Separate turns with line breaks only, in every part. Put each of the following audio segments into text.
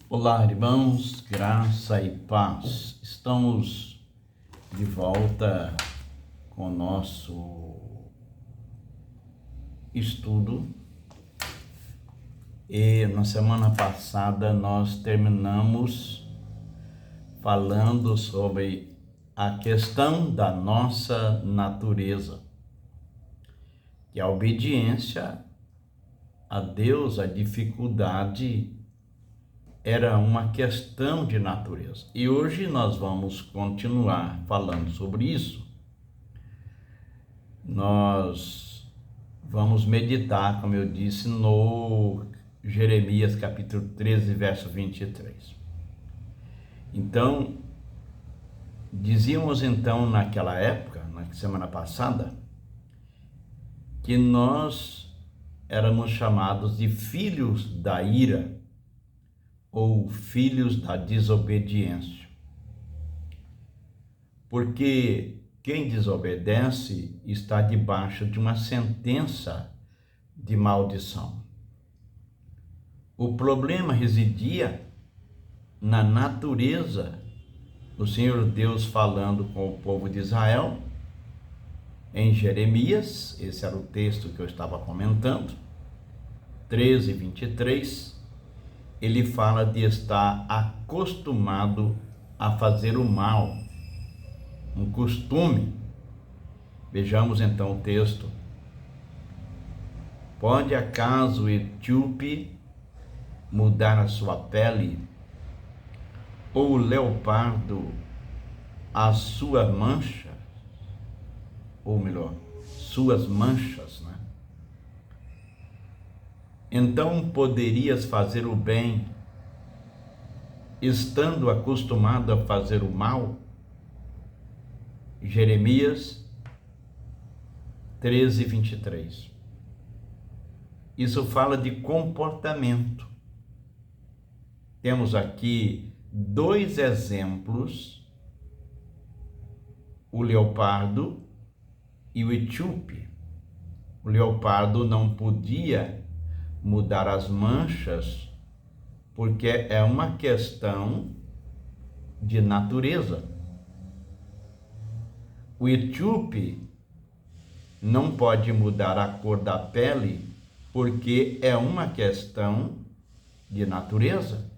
Olá, irmãos, graça e paz. Estamos de volta com o nosso estudo e na semana passada nós terminamos falando sobre a questão da nossa natureza, que a obediência a Deus, a dificuldade era uma questão de natureza. E hoje nós vamos continuar falando sobre isso. Nós vamos meditar, como eu disse, no Jeremias capítulo 13, verso 23. Então, dizíamos então naquela época, na semana passada, que nós éramos chamados de filhos da ira, ou filhos da desobediência. Porque quem desobedece está debaixo de uma sentença de maldição. O problema residia na natureza do Senhor Deus falando com o povo de Israel, em Jeremias, esse era o texto que eu estava comentando, 13, 23, ele fala de estar acostumado a fazer o mal, um costume. Vejamos então o texto. Pode acaso o etíope mudar a sua pele, ou o leopardo a sua mancha, ou melhor, suas manchas, né? Então poderias fazer o bem, estando acostumado a fazer o mal? Jeremias 13, 23. Isso fala de comportamento. Temos aqui dois exemplos, o leopardo e o etíope. O leopardo não podia mudar as manchas, porque é uma questão de natureza. O etíope não pode mudar a cor da pele, porque é uma questão de natureza.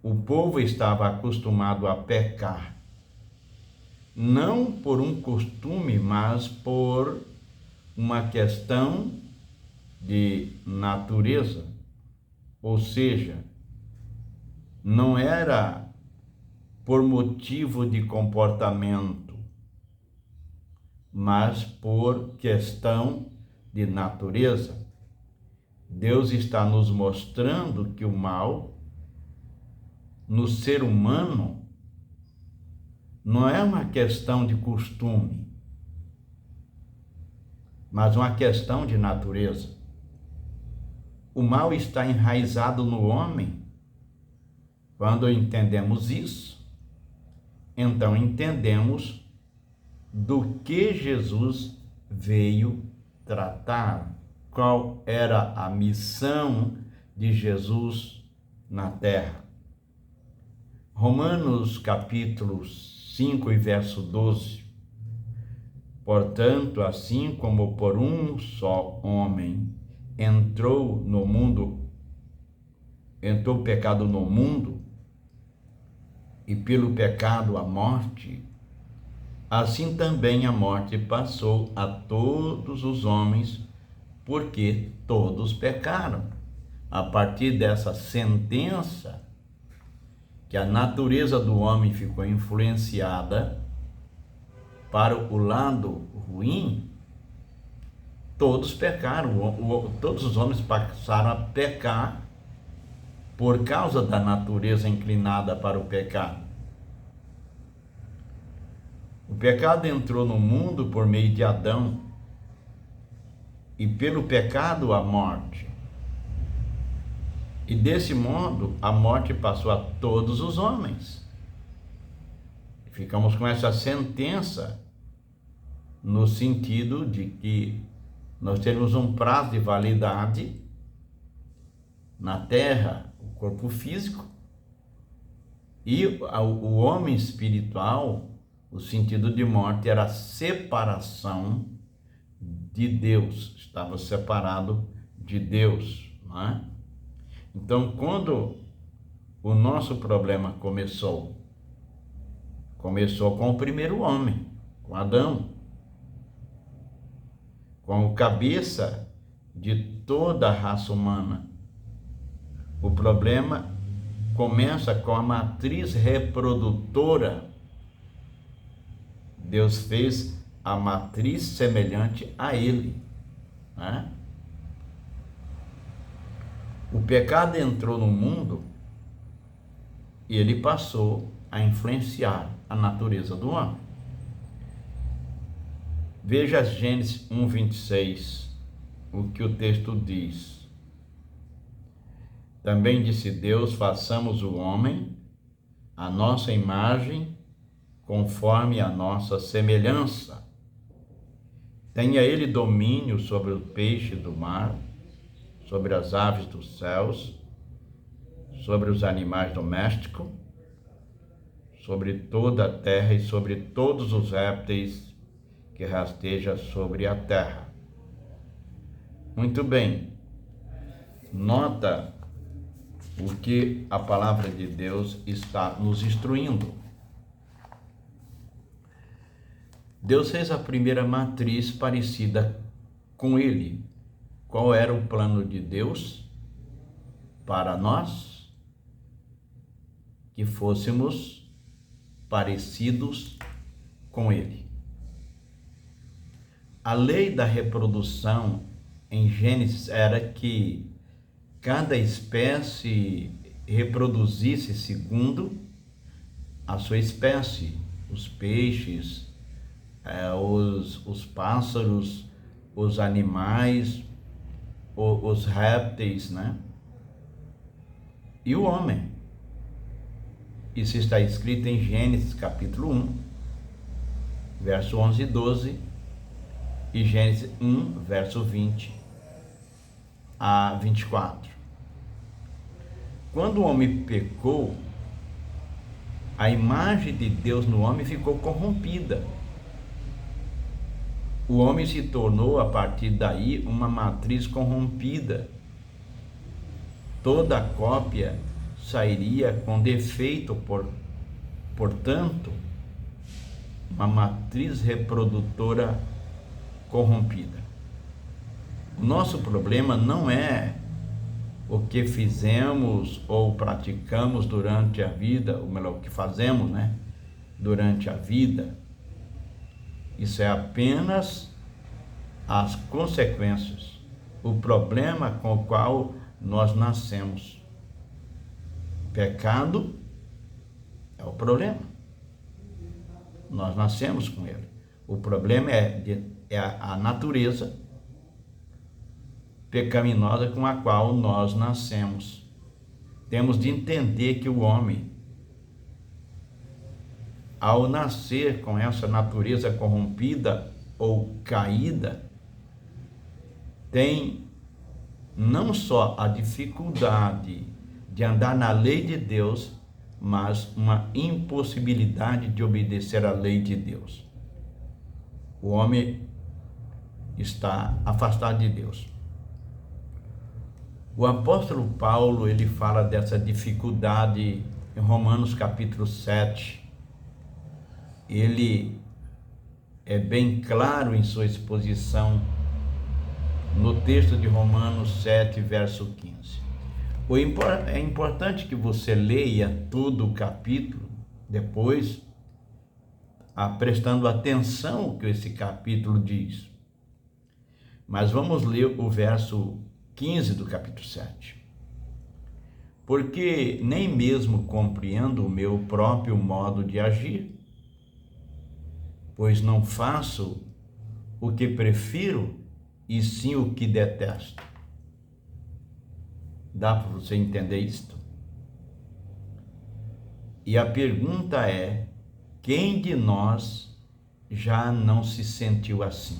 O povo estava acostumado a pecar, não por um costume, mas por uma questão de natureza, ou seja, não era por motivo de comportamento, mas por questão de natureza. Deus está nos mostrando que o mal no ser humano não é uma questão de costume, mas uma questão de natureza. O mal está enraizado no homem. Quando entendemos isso, então entendemos do que Jesus veio tratar, qual era a missão de Jesus na terra. Romanos capítulo 5 e verso 12. Portanto, assim como por um só homem entrou o pecado no mundo, e pelo pecado a morte, assim também a morte passou a todos os homens, porque todos pecaram. A partir dessa sentença, que a natureza do homem ficou influenciada para o lado ruim, todos pecaram, todos os homens passaram a pecar por causa da natureza inclinada para o pecado. O pecado entrou no mundo por meio de Adão, e pelo pecado a morte. E desse modo a morte passou a todos os homens. Ficamos com essa sentença no sentido de que nós temos um prazo de validade na terra, corpo físico, e o homem espiritual, o sentido de morte era a separação de Deus, estava separado de Deus, não é? Então, quando o nosso problema começou com o primeiro homem, com Adão, com o cabeça de toda a raça humana. O problema começa com a matriz reprodutora. Deus fez a matriz semelhante a ele, né? O pecado entrou no mundo e ele passou a influenciar a natureza do homem. Veja Gênesis 1:26, o que o texto diz. Também disse Deus: façamos o homem à nossa imagem, conforme a nossa semelhança. Tenha ele domínio sobre o peixe do mar, sobre as aves dos céus, sobre os animais domésticos, sobre toda a terra e sobre todos os répteis que rasteja sobre a terra. Muito bem. Nota o que a palavra de Deus está nos instruindo. Deus fez a primeira matriz parecida com ele. Qual era o plano de Deus para nós? Que fôssemos parecidos com ele. A lei da reprodução em Gênesis era que cada espécie reproduzisse segundo a sua espécie. Os peixes, os pássaros, os animais, os répteis, né? E o homem. Isso está escrito em Gênesis capítulo 1, verso 11 e 12, e Gênesis 1, verso 20 a 24. Quando o homem pecou, a imagem de Deus no homem ficou corrompida. O homem se tornou, a partir daí, uma matriz corrompida. Toda cópia sairia com defeito, portanto, uma matriz reprodutora corrompida. O nosso problema não é o que fizemos ou praticamos durante a vida, ou melhor, o que fazemos, né, durante a vida. Isso é apenas as consequências, o problema com o qual nós nascemos. Pecado é o problema. Nós nascemos com ele. O problema é a natureza pecaminosa com a qual nós nascemos. Temos de entender que o homem, ao nascer com essa natureza corrompida ou caída, tem não só a dificuldade de andar na lei de Deus, mas uma impossibilidade de obedecer à lei de Deus. O homem está afastado de Deus. O apóstolo Paulo, ele fala dessa dificuldade em Romanos capítulo 7. Ele é bem claro em sua exposição no texto de Romanos 7, verso 15. É importante que você leia todo o capítulo depois, prestando atenção ao que esse capítulo diz. Mas vamos ler o verso 15 do capítulo 7. Porque nem mesmo compreendo o meu próprio modo de agir, pois não faço o que prefiro, e sim o que detesto. Dá para você entender isto? E a pergunta é: quem de nós já não se sentiu assim?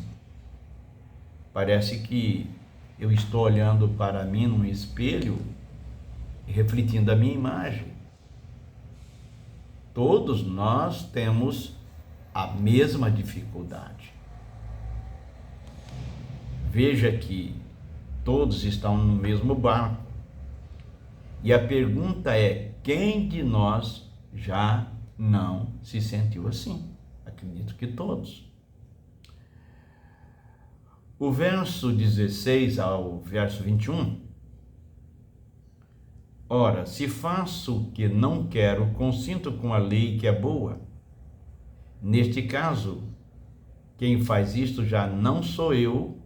Parece que eu estou olhando para mim num espelho refletindo a minha imagem. Todos nós temos a mesma dificuldade. Veja que todos estão no mesmo barco. E a pergunta é: quem de nós já não se sentiu assim? Acredito que todos. O verso 16 ao verso 21. Ora, se faço o que não quero, consinto com a lei que é boa. Neste caso, quem faz isto já não sou eu,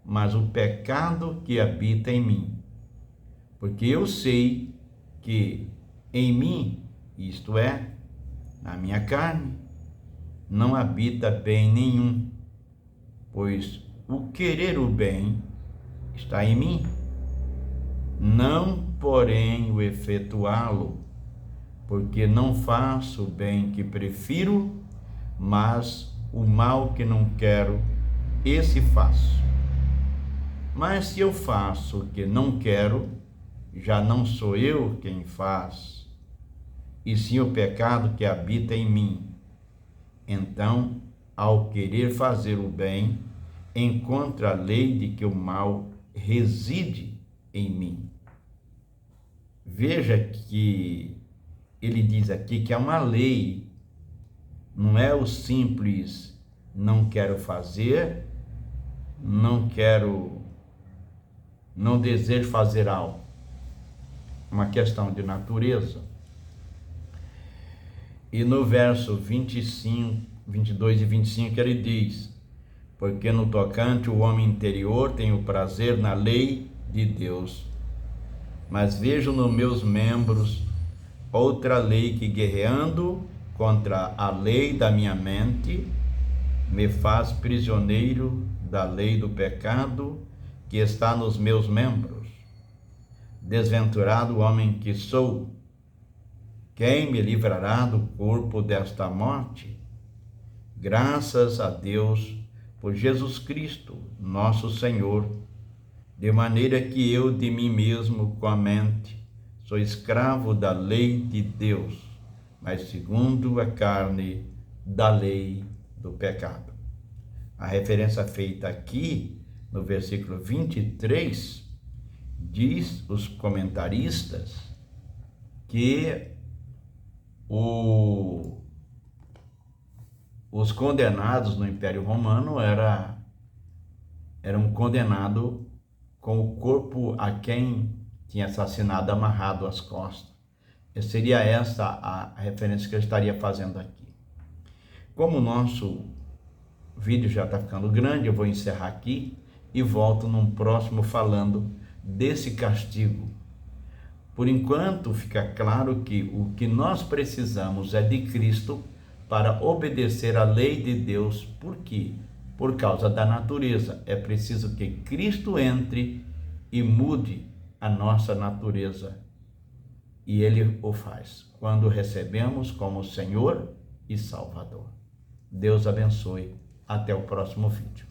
mas o pecado que habita em mim. Porque eu sei que em mim, isto é, na minha carne, não habita bem nenhum, pois o querer o bem está em mim, não, porém, o efetuá-lo, porque não faço o bem que prefiro, mas o mal que não quero, esse faço. Mas se eu faço o que não quero, já não sou eu quem faz, e sim o pecado que habita em mim. Então, ao querer fazer o bem, encontro a lei de que o mal reside em mim. Veja que ele diz aqui que é uma lei, não é o simples não quero fazer, não desejo fazer algo. Uma questão de natureza. E no verso 25, 22 e 25 ele diz: porque no tocante o homem interior tem o prazer na lei de Deus, mas vejo nos meus membros outra lei que, guerreando contra a lei da minha mente, me faz prisioneiro da lei do pecado que está nos meus membros. Desventurado homem que sou, quem me livrará do corpo desta morte? Graças a Deus por Jesus Cristo, nosso Senhor, de maneira que eu de mim mesmo com a mente sou escravo da lei de Deus, mas segundo a carne da lei do pecado. A referência feita aqui no versículo 23 diz os comentaristas que os condenados no Império Romano eram condenados com o corpo a quem tinha assassinado amarrado às costas. Seria essa a referência que eu estaria fazendo aqui. Como o nosso vídeo já está ficando grande, eu vou encerrar aqui e volto num próximo falando desse castigo. Por enquanto, fica claro que o que nós precisamos é de Cristo para obedecer à lei de Deus. Por quê? Por causa da natureza. É preciso que Cristo entre e mude a nossa natureza. E Ele o faz quando recebemos como Senhor e Salvador. Deus abençoe. Até o próximo vídeo.